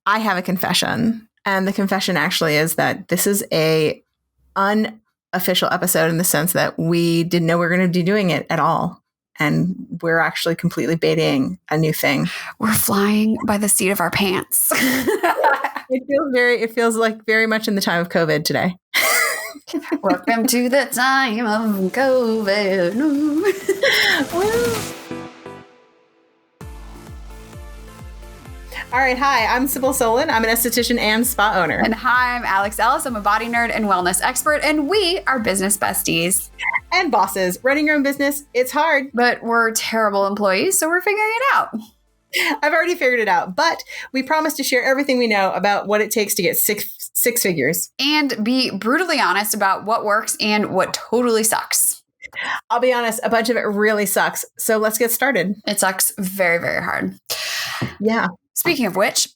I have a confession, and the confession actually is that this is a unofficial episode in the sense that we didn't know we were going to be doing it at all. And we're actually completely baiting a new thing. We're flying by the seat of our pants. It feels like very much in the time of COVID today. Welcome to the time of COVID. All right. Hi, I'm Sybil Solon. I'm an esthetician and spa owner. And hi, I'm Alex Ellis. I'm a body nerd and wellness expert, and we are business besties. And bosses. Running your own business, it's hard. But we're terrible employees, so we're figuring it out. I've already figured it out, but we promise to share everything we know about what it takes to get six figures. And be brutally honest about what works and what totally sucks. I'll be honest, a bunch of it really sucks. So let's get started. It sucks very, very hard. Yeah. Speaking of which,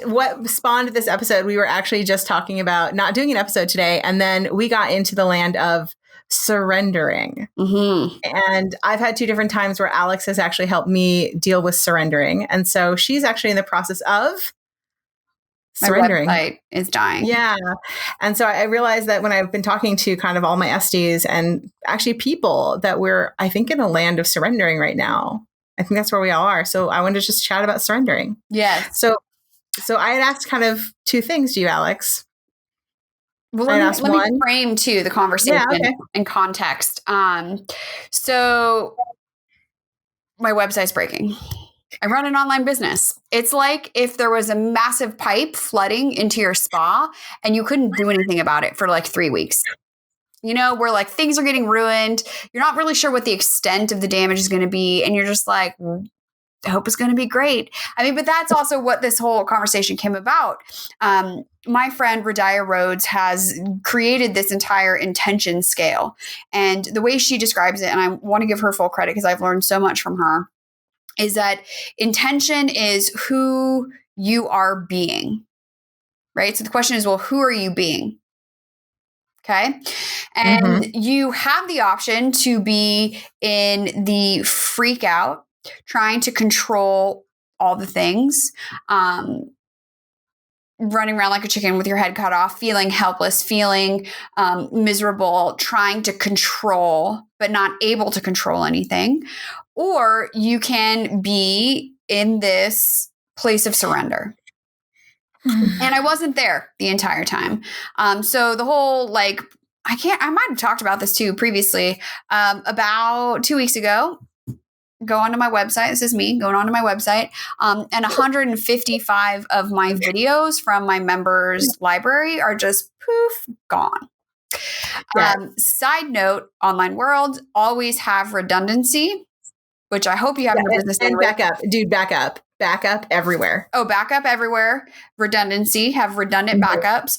what spawned this episode, we were actually just talking about not doing an episode today. And then we got into the land of surrendering. Mm-hmm. And I've had two different times where Alex has actually helped me deal with surrendering. And so she's actually in the process of surrendering. My website is dying. Yeah. And so I realized that when I've been talking to kind of all my SDs and actually people that we're, I think, in a land of surrendering right now. I think that's where we all are. So I wanted to just chat about surrendering. Yes. So I had asked kind of two things to you, Alex. Well, let me frame too the conversation in context. So my website's breaking. I run an online business. It's like if there was a massive pipe flooding into your spa and you couldn't do anything about it for like 3 weeks. You know, where like things are getting ruined. You're not really sure what the extent of the damage is going to be. And you're just like, I hope it's going to be great. I mean, but that's also what this whole conversation came about. My friend Radia Rhodes has created this entire intention scale. And the way she describes it, and I want to give her full credit because I've learned so much from her, is that intention is who you are being, right? So the question is, well, who are you being? Okay. And you have the option to be in the freak out, trying to control all the things, running around like a chicken with your head cut off, feeling helpless, feeling miserable, trying to control, but not able to control anything. Or you can be in this place of surrender. And I wasn't there the entire time. So the whole I might have talked about this too previously. About 2 weeks ago, go onto my website. This is me going onto my website. And 155 of my videos from my members library are just poof, gone. Yeah. Side note, online world, always have redundancy, which I hope you have in your business. And backup everywhere. Oh, backup everywhere. Redundancy, have redundant backups.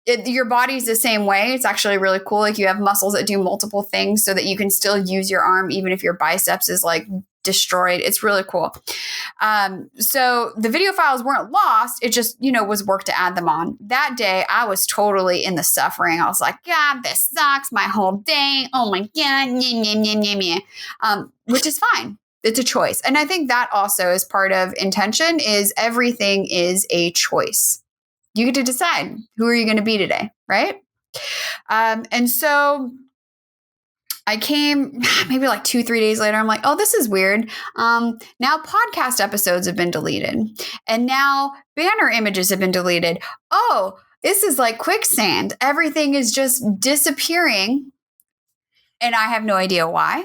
Your body's the same way. It's actually really cool. Like you have muscles that do multiple things so that you can still use your arm, even if your biceps is like destroyed. It's really cool. So the video files weren't lost. It just, was work to add them on. That day, I was totally in the suffering. I was like, God, this sucks. My whole day. Oh my God. Which is fine. It's a choice. And I think that also is part of intention is everything is a choice. You get to decide who are you going to be today, right? And so I came maybe like 2-3 days later. I'm like, oh, this is weird. Now podcast episodes have been deleted. And now banner images have been deleted. Oh, this is like quicksand. Everything is just disappearing. And I have no idea why.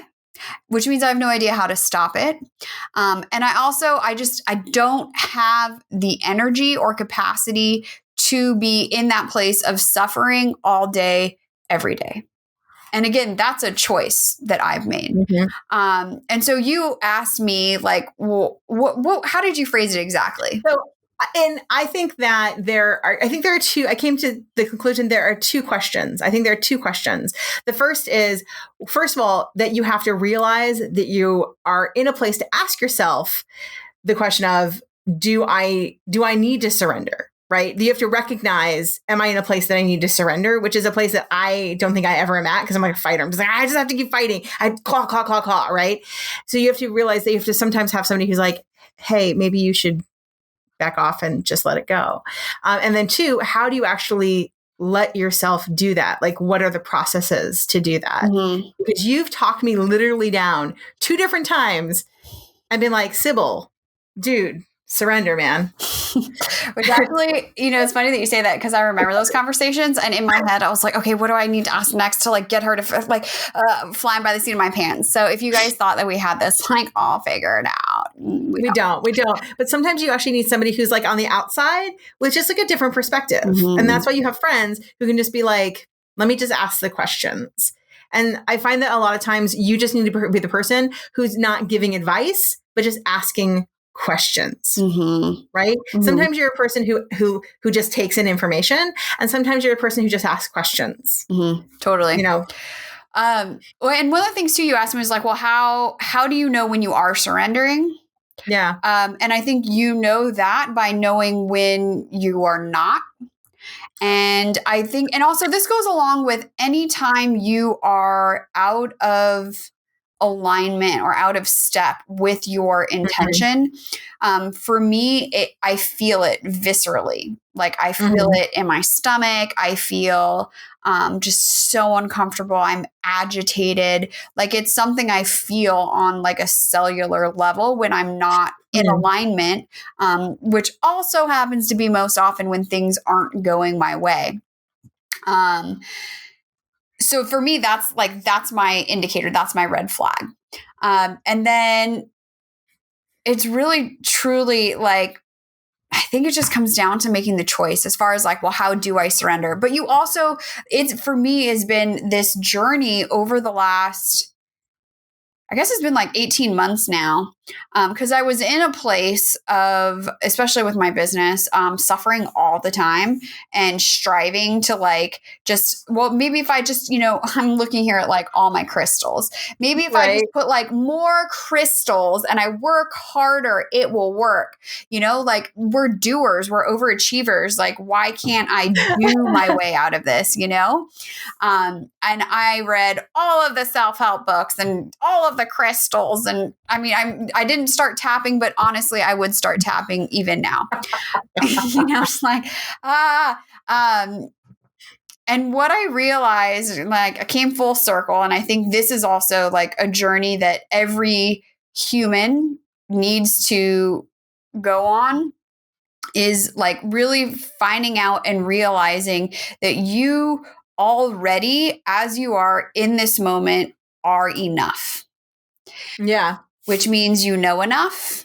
Which means I have no idea how to stop it. And I don't have the energy or capacity to be in that place of suffering all day, every day. And again, that's a choice that I've made. Mm-hmm. And so you asked me how did you phrase it exactly? And I think that there are two, I came to the conclusion there are two questions. I think there are two questions. The first is, first of all, that you have to realize that you are in a place to ask yourself the question of, do I need to surrender? Right? You have to recognize, am I in a place that I need to surrender? Which is a place that I don't think I ever am at because I'm like a fighter. I'm just like, I just have to keep fighting. I claw, right? So you have to realize that you have to sometimes have somebody who's like, hey, maybe you should back off and just let it go. And then 2, how do you actually let yourself do that? Like, what are the processes to do that? Mm-hmm. Because you've talked me literally down 2 different times and been like, Sybil, dude, surrender, man. Which actually, it's funny that you say that, because I remember those conversations, and in my head I was like, okay, what do I need to ask next to like get her to like flying by the seat of my pants. So if you guys thought that we had this like all figured out, we don't. But sometimes you actually need somebody who's like on the outside with just like a different perspective. Mm-hmm. And that's why you have friends who can just be like, let me just ask the questions. And I find that a lot of times you just need to be the person who's not giving advice, but just asking questions, mm-hmm. right? Mm-hmm. Sometimes you're a person who just takes in information, and sometimes you're a person who just asks questions. Mm-hmm. Totally. And one of the things too, you asked me was like, well, how do you know when you are surrendering? Yeah. And I think that by knowing when you are not. And I think, and also this goes along with any time you are out of alignment or out of step with your intention. Mm-hmm. For me, I feel it viscerally. Like I feel it in my stomach. I feel just so uncomfortable. I'm agitated. Like it's something I feel on like a cellular level when I'm not in alignment, which also happens to be most often when things aren't going my way. So for me, that's my indicator. That's my red flag. And then it's really, truly like, I think it just comes down to making the choice as far as like, well, how do I surrender? But you also, for me has been this journey over the last, I guess it's been like 18 months now. Because I was in a place of, especially with my business, suffering all the time and striving to like maybe if I just, I'm looking here at like all my crystals. Maybe if I just put like more crystals and I work harder, it will work. Like we're doers, we're overachievers. Like, why can't I do my way out of this, And I read all of the self-help books and all of the crystals. And I mean, I didn't start tapping, but honestly, I would start tapping even now. It's like, and what I realized, like I came full circle. And I think this is also like a journey that every human needs to go on, is like really finding out and realizing that you already, as you are in this moment, are enough. Yeah. Which means you know enough,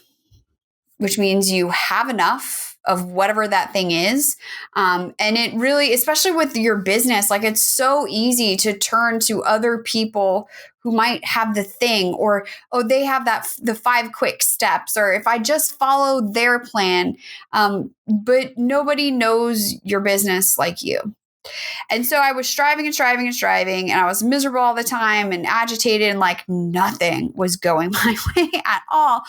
which means you have enough of whatever that thing is. And it really, especially with your business, like it's so easy to turn to other people who might have the thing, or, oh, they have the 5 quick steps, or if I just follow their plan. But nobody knows your business like you. And so I was striving and striving and striving, and I was miserable all the time and agitated, and like nothing was going my way at all.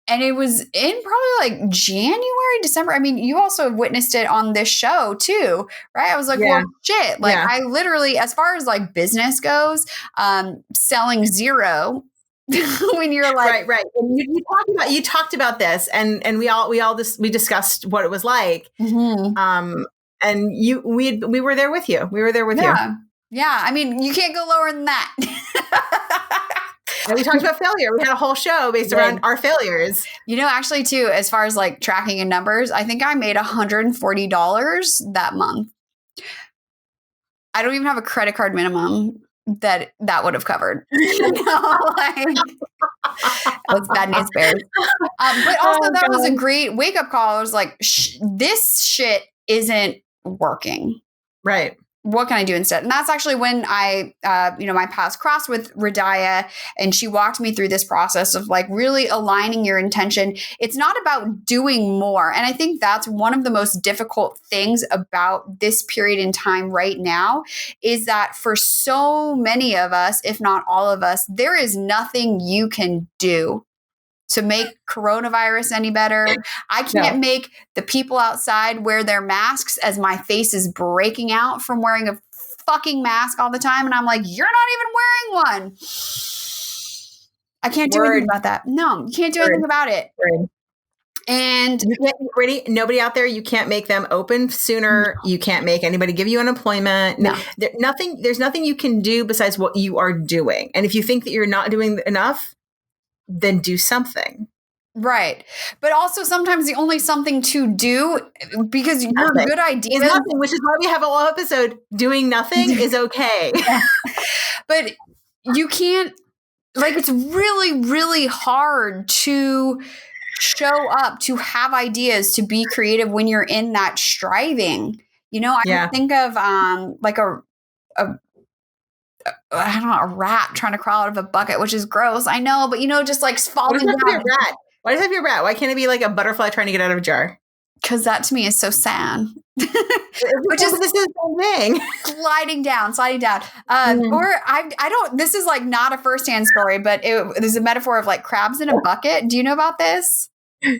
And it was in probably like January, December. I mean, you also witnessed it on this show too, right? I was like, well, shit. Like I literally, as far as like business goes, selling zero. When you're like, right. And you talked about this, and we discussed what it was like. Mm-hmm. And we were there with you. We were there with you. Yeah. I mean, you can't go lower than that. And we talked about failure. We had a whole show based around our failures. Actually too, as far as like tracking and numbers, I think I made $140 that month. I don't even have a credit card minimum that would have covered. That was bad news bears. But also that was a great wake up call. I was like, this shit isn't working. Right. What can I do instead? And that's actually when I, my paths crossed with Radaya, and she walked me through this process of like really aligning your intention. It's not about doing more. And I think that's one of the most difficult things about this period in time right now, is that for so many of us, if not all of us, there is nothing you can do to make coronavirus any better. I can't make the people outside wear their masks as my face is breaking out from wearing a fucking mask all the time. And I'm like, you're not even wearing one. I can't do anything about that. No, you can't do anything about it. Word. And you can't do anything about it. Word. And nobody out there, you can't make them open sooner. No. You can't make anybody give you unemployment. No. There's nothing you can do besides what you are doing. And if you think that you're not doing enough, then do something. Right. But also sometimes the only something to do, because your good idea is nothing, which is why we have a whole episode, doing nothing is okay. But you can't, like, it's really, really hard to show up, to have ideas, to be creative when you're in that striving. You know, I think of like a I don't know, a rat trying to crawl out of a bucket, which is gross. I know, but just like falling down. Why does it have to be a rat? Why can't it be like a butterfly trying to get out of a jar? Because that to me is so sad. Which is this is the same thing. sliding down. Or I don't, this is like not a firsthand story, but there's a metaphor of like crabs in a bucket. Do you know about this?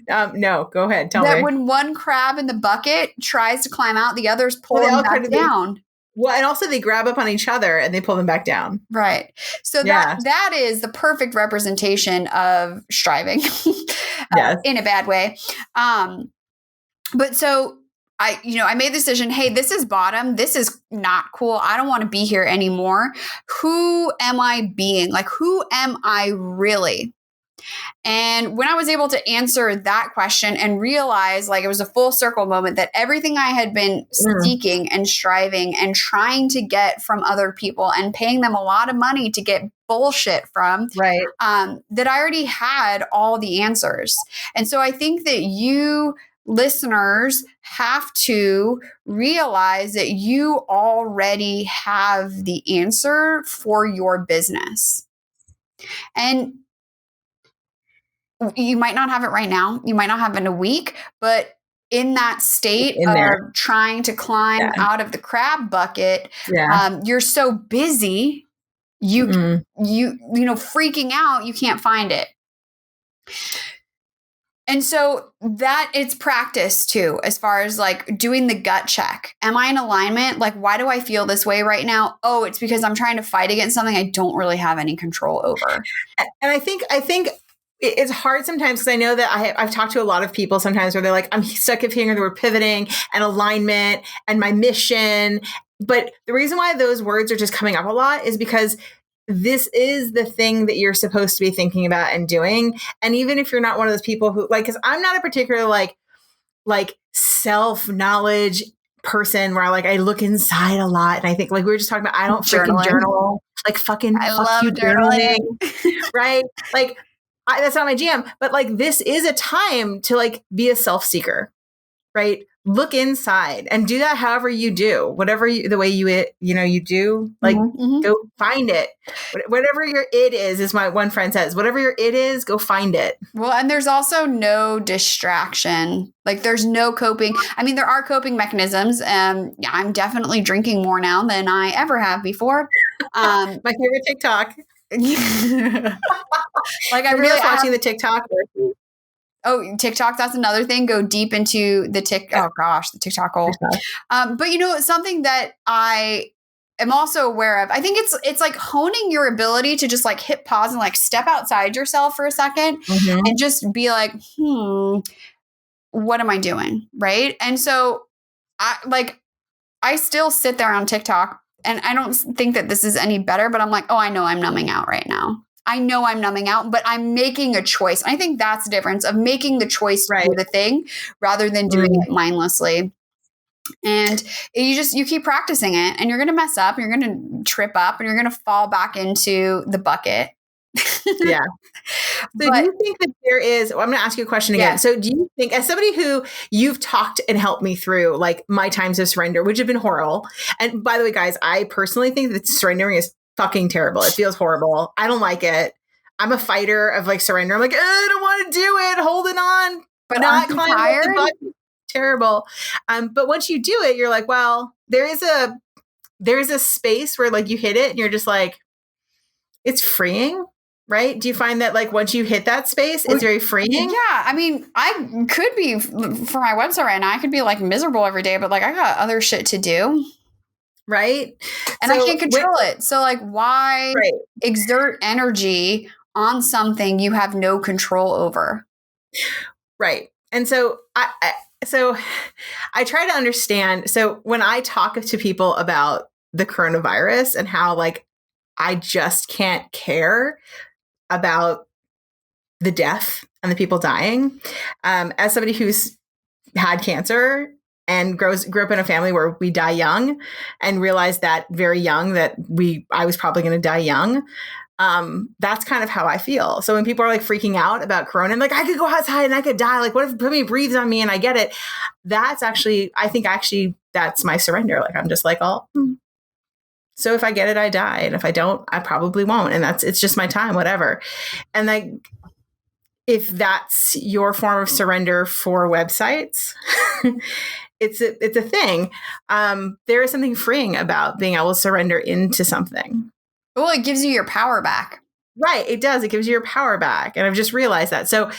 No, go ahead. Tell me. That when one crab in the bucket tries to climb out, the others pull them back down. Well, and also they grab up on each other and they pull them back down. Right. So that is the perfect representation of striving in a bad way. But so I made the decision, hey, this is bottom. This is not cool. I don't want to be here anymore. Who am I being? Like, who am I really? And when I was able to answer that question and realize, like, it was a full circle moment, that everything I had been seeking and striving and trying to get from other people and paying them a lot of money to get bullshit from, that I already had all the answers. And so I think that you listeners have to realize that you already have the answer for your business. And you might not have it right now. You might not have it in a week, but in that state of trying to climb out of the crab bucket, you're so busy, you freaking out, you can't find it. And so that it's practice too, as far as like doing the gut check. Am I in alignment? Like, why do I feel this way right now? Oh, it's because I'm trying to fight against something I don't really have any control over. And I think it's hard sometimes, because I know that I've talked to a lot of people sometimes where they're like, I'm stuck of hearing the word pivoting and alignment and my mission. But the reason why those words are just coming up a lot is because this is the thing that you're supposed to be thinking about and doing. And even if you're not one of those people who, like, because I'm not a particular like self-knowledge person where I look inside a lot. And I think, like we were just talking about, I don't freaking journal. Like, I love journaling. Right? Like, that's not my jam, but like, this is a time to like be a self-seeker, right? Look inside and do that however you do, whatever the way you do, like go find it. Whatever your it is my one friend says, whatever your it is, go find it. Well, and there's also no distraction. Like, there's no coping. I mean, there are coping mechanisms. I'm definitely drinking more now than I ever have before. My favorite TikTok. Like, I really watching the TikTok. Oh, TikTok. That's another thing. Go deep into the TikTok. Oh gosh, the TikTok hole. But something that I am also aware of, I think it's like honing your ability to just like hit pause and like step outside yourself for a second and just be like, what am I doing? Right. And so I still sit there on TikTok. And I don't think that this is any better, but I'm like, oh, I know I'm numbing out right now. I know I'm numbing out, but I'm making a choice. I think that's the difference of making the choice to do the thing rather than doing it mindlessly. And you keep practicing it, and you're going to mess up, and you're going to trip up, and you're going to fall back into the bucket. Yeah. So do you think that there is, I'm going to ask you a question again. Yeah. So do you think, as somebody who you've talked and helped me through like my times of surrender, which have been horrible. And by the way, guys, I personally think that surrendering is fucking terrible. It feels horrible. I don't like it. I'm a fighter of like surrender. I'm like, I don't want to do it. Holding on, but not climbing up the bucket. Terrible. But once you do it, you're like, well, there's a space where like you hit it and you're just like, it's freeing. Right? Do you find that like once you hit that space, it's very freeing? Yeah. I mean, I could be, for my website right now, I could be like miserable every day, but like I got other shit to do. Right. And I can't control it. So like, why exert energy on something you have no control over. Right. And so I try to understand. So when I talk to people about the coronavirus and how like I just can't care about the death and the people dying, as somebody who's had cancer and grew up in a family where we die young and realized that very young that I was probably going to die young. That's kind of how I feel. So when people are like freaking out about corona, I'm like, I could go outside and I could die. Like, what if somebody breathes on me and I get it? That's actually, I think that's my surrender. Like, I'm just like, so if I get it, I die. And if I don't, I probably won't. And it's just my time, whatever. And like, if that's your form of surrender for websites, it's a thing. There is something freeing about being able to surrender into something. Well, it gives you your power back. Right. It does. It gives you your power back. And I've just realized that. So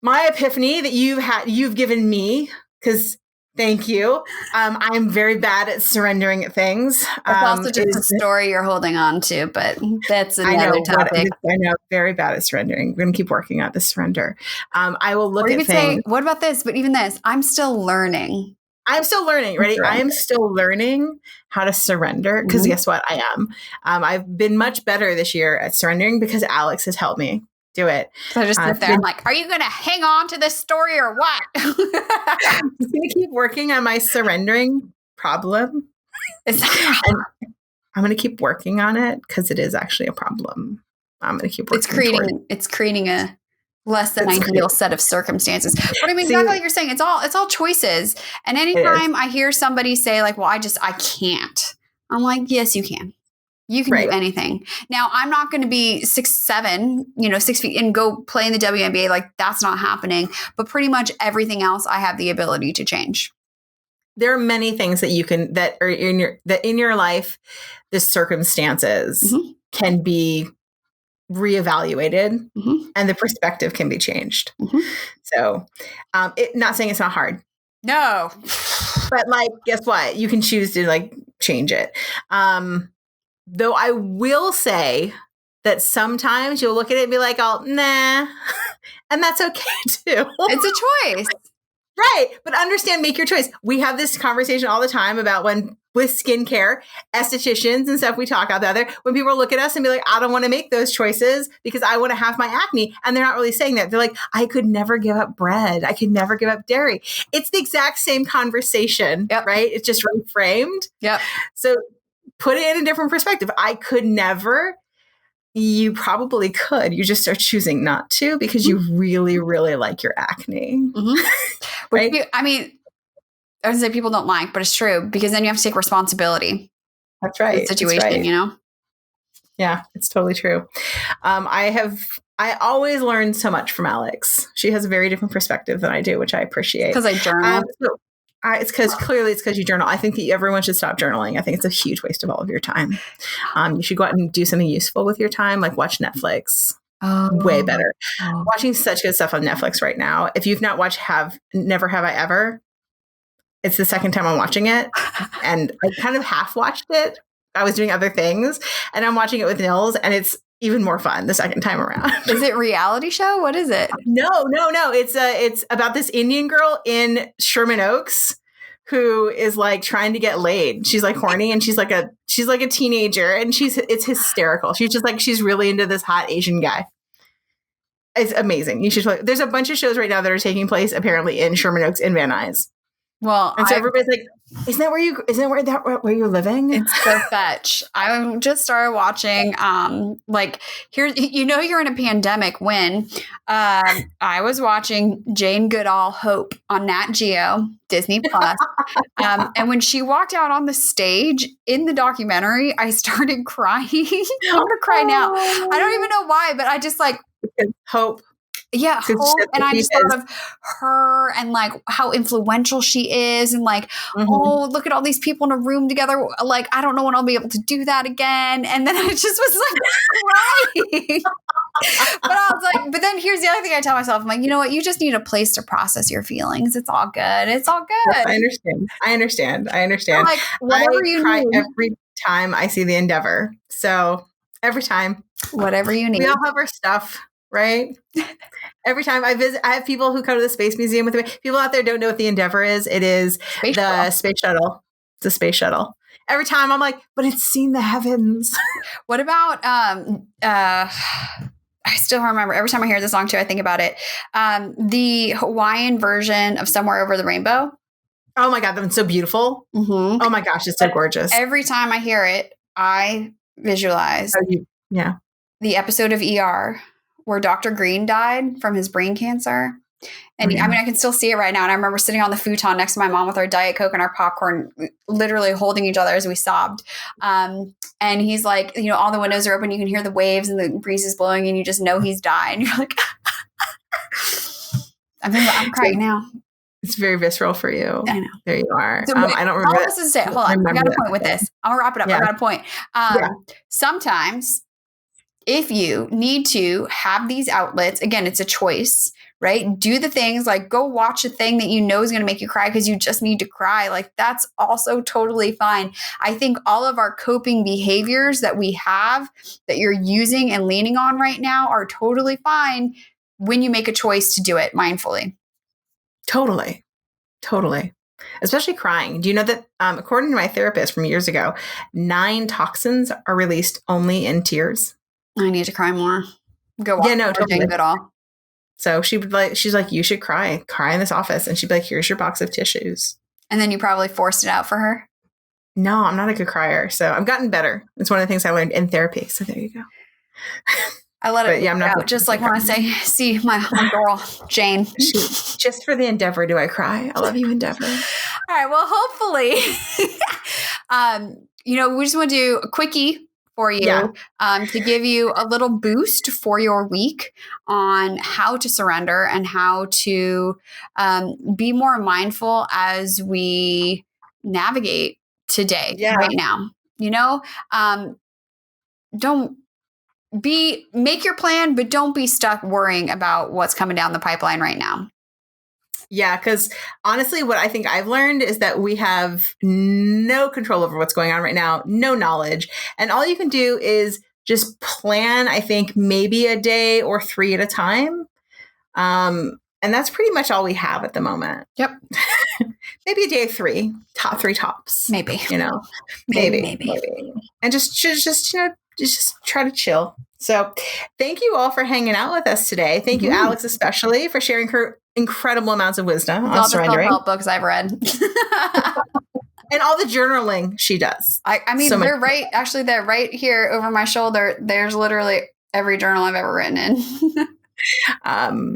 my epiphany that you've given me, because thank you. I'm very bad at surrendering at things. It's also just a story you're holding on to, but that's another topic. I know, very bad at surrendering. We're going to keep working on the surrender. I will look at things. Say, what about this? But even this, I'm still learning. Ready? I am still learning how to surrender because guess what? I am. I've been much better this year at surrendering because Alex has helped me do it. So I just sit there. I'm like, are you going to hang on to this story or what? I'm going to keep working on my surrendering problem. I'm going to keep working on it because it is actually a problem. I'm going to keep working. It's creating a less than ideal set of circumstances. But I mean, exactly like you're saying, it's all choices. And anytime I hear somebody say like, well, I can't. I'm like, yes, you can. You can do anything. Now, I'm not going to be 6'7", 6 feet and go play in the WNBA. Like that's not happening. But pretty much everything else, I have the ability to change. There are many things that are in your life, the circumstances can be reevaluated and the perspective can be changed. So, not saying it's not hard. No, but like, guess what? You can choose to like change it. Though I will say that sometimes you'll look at it and be like, oh, nah. And that's okay too. It's a choice. Right. But understand, make your choice. We have this conversation all the time about with skincare, estheticians and stuff, we talk out there, when people look at us and be like, I don't want to make those choices because I want to have my acne. And they're not really saying that. They're like, I could never give up bread. I could never give up dairy. It's the exact same conversation, right? It's just reframed. Yep. So put it in a different perspective. I could never. You probably could. You just are choosing not to because you really, really like your acne. Right? I mean, I would say people don't like, but it's true because then you have to take responsibility. That's right. For the situation, Yeah, it's totally true. I always learn so much from Alex. She has a very different perspective than I do, which I appreciate. Because I journal. It's because you journal. I think that everyone should stop journaling. I think it's a huge waste of all of your time. You should go out and do something useful with your time, like watch Netflix. Way better. Watching such good stuff on Netflix right now. If you've not watched Never Have I Ever, it's the second time I'm watching it. And I kind of half watched it. I was doing other things and I'm watching it with Nils and it's even more fun the second time around. Is it a reality show? What is it? No. It's about this Indian girl in Sherman Oaks who is like trying to get laid. She's like horny and she's like a teenager and it's hysterical. She's really into this hot Asian guy. It's amazing. You should play. There's a bunch of shows right now that are taking place apparently in Sherman Oaks in Van Nuys. Well, and so everybody's like, isn't that where you're living? It's so fetch. I just started watching, here, you're in a pandemic when I was watching Jane Goodall Hope on Nat Geo, Disney Plus. And when she walked out on the stage in the documentary, I started crying. I'm going to cry now. I don't even know why, but I just like Hope. Yeah, Hope, and I just thought of her and like how influential she is, and like, oh, look at all these people in a room together. Like, I don't know when I'll be able to do that again. And then I just was like crying. But then here's the other thing I tell myself: I'm like, you know what? You just need a place to process your feelings. It's all good. It's all good. Yes, I understand. Like, whatever you cry need. every time I see The Endeavor. So Every time. Whatever you need. We all have our stuff, right? Every time I visit, I have people who come to the Space Museum with me. People out there don't know what the Endeavour is. It is space shuttle. It's a space shuttle. Every time I'm like, but it's seen the heavens. What about, I still remember, every time I hear the song too, I think about it. The Hawaiian version of Somewhere Over the Rainbow. Oh my God, that's so beautiful. Mm-hmm. Oh my gosh, it's so gorgeous. Every time I hear it, I visualize the episode of ER where Dr. Green died from his brain cancer. And I mean, I can still see it right now. And I remember sitting on the futon next to my mom with our Diet Coke and our popcorn, literally holding each other as we sobbed. And he's like, all the windows are open. You can hear the waves and the breeze is blowing and you just know he's died. And you're like, I'm crying now. It's very visceral for you. I know. There you are. So, I don't remember. Hold on. I got a point with this. I'm going to wrap it up. Yeah. I got a point. Sometimes if you need to have these outlets, again, it's a choice, right? Do the things like go watch a thing that you know is going to make you cry because you just need to cry. Like that's also totally fine. I think all of our coping behaviors that we have that you're using and leaning on right now are totally fine when you make a choice to do it mindfully. Totally. Especially crying. Do you know that according to my therapist from years ago, 9 toxins are released only in tears? I need to cry more. Go watch totally. Good all. So she's like, you should cry in this office. And she'd be like, here's your box of tissues. And then you probably forced it out for her. No, I'm not a good crier. So I've gotten better. It's one of the things I learned in therapy. So there you go. I let it I'm not just like when I say, see my girl, Jane. Just for the Endeavour do I cry. I love you, Endeavour. All right. Well, hopefully, we just want to do a quickie for you to give you a little boost for your week on how to surrender and how to be more mindful as we navigate today, right now. Make your plan, but don't be stuck worrying about what's coming down the pipeline right now. Yeah, because honestly, what I think I've learned is that we have no control over what's going on right now, no knowledge. And all you can do is just plan, I think, maybe a day or 3 at a time. And that's pretty much all we have at the moment. Yep. Maybe a day of 3, 3 tops. Maybe. Maybe. And just try to chill. So thank you all for hanging out with us today. Thank you, Alex, especially for sharing her incredible amounts of wisdom on surrendering. All the self-help books I've read. And all the journaling she does. I mean, so they're right. Actually, they're right here over my shoulder. There's literally every journal I've ever written in.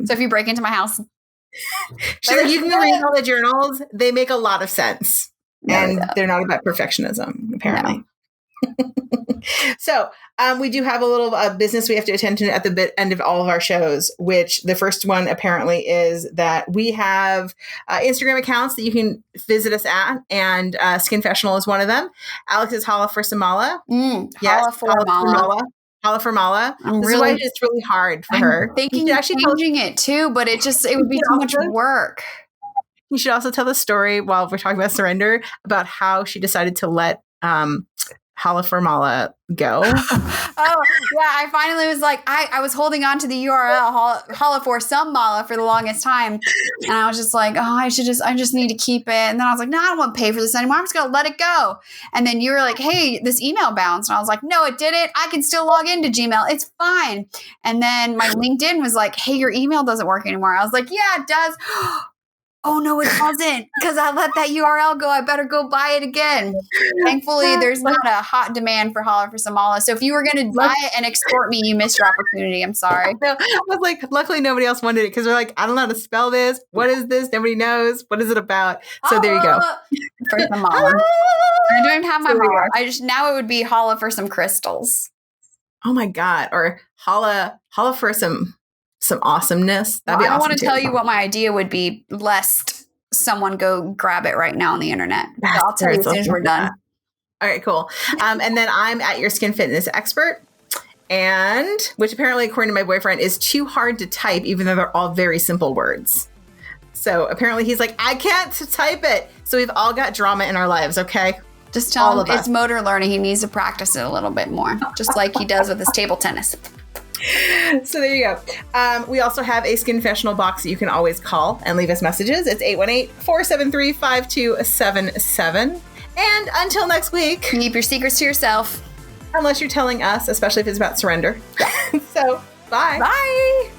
So if you break into my house. She's like, you can read all the journals. They make a lot of sense. And they're not about perfectionism, apparently. No. So we do have a little business we have to attend to at the end of all of our shows, which the first one apparently is that we have Instagram accounts that you can visit us at, and Skinfessional is one of them. Alex is Hala for Samala. Hala for Mala. This is why it's really hard for her. I'm thinking of changing it too, but it would be too much work. You should also tell the story while we're talking about surrender about how she decided to let Hala for Mala go. I finally was like, I was holding on to the URL Hala for some Mala for the longest time. And I was just like, I just need to keep it. And then I was like, no, I don't want to pay for this anymore. I'm just going to let it go. And then you were like, hey, this email bounced. And I was like, no, it didn't. I can still log into Gmail. It's fine. And then my LinkedIn was like, hey, your email doesn't work anymore. I was like, yeah, it does. Oh, no, it doesn't, because I let that URL go. I better go buy it again. Thankfully, there's not a hot demand for Hala for Samala. So if you were going to buy it and export me, you missed your opportunity. I'm sorry. No, I was like, luckily nobody else wanted it because they're like, I don't know how to spell this. What is this? Nobody knows. What is it about? So there you go. For Samala. I don't have my Mala. Now it would be Hala for some crystals. Oh my God. Or Hala for some awesomeness. That'd be awesome. I want to tell you what my idea would be, lest someone go grab it right now on the internet. So I'll tell you as soon as we're done. All right, cool. And then I'm at your Skin Fitness Expert, and which apparently, according to my boyfriend, is too hard to type, even though they're all very simple words. So apparently he's like, I can't type it. So we've all got drama in our lives. Okay. Just tell him it's motor learning. He needs to practice it a little bit more, just like he does with his table tennis. So there you go. We also have a Skinfessional box that you can always call and leave us messages. It's 818-473-5277. And until next week, keep your secrets to yourself. Unless you're telling us, especially if it's about surrender. So, bye. Bye.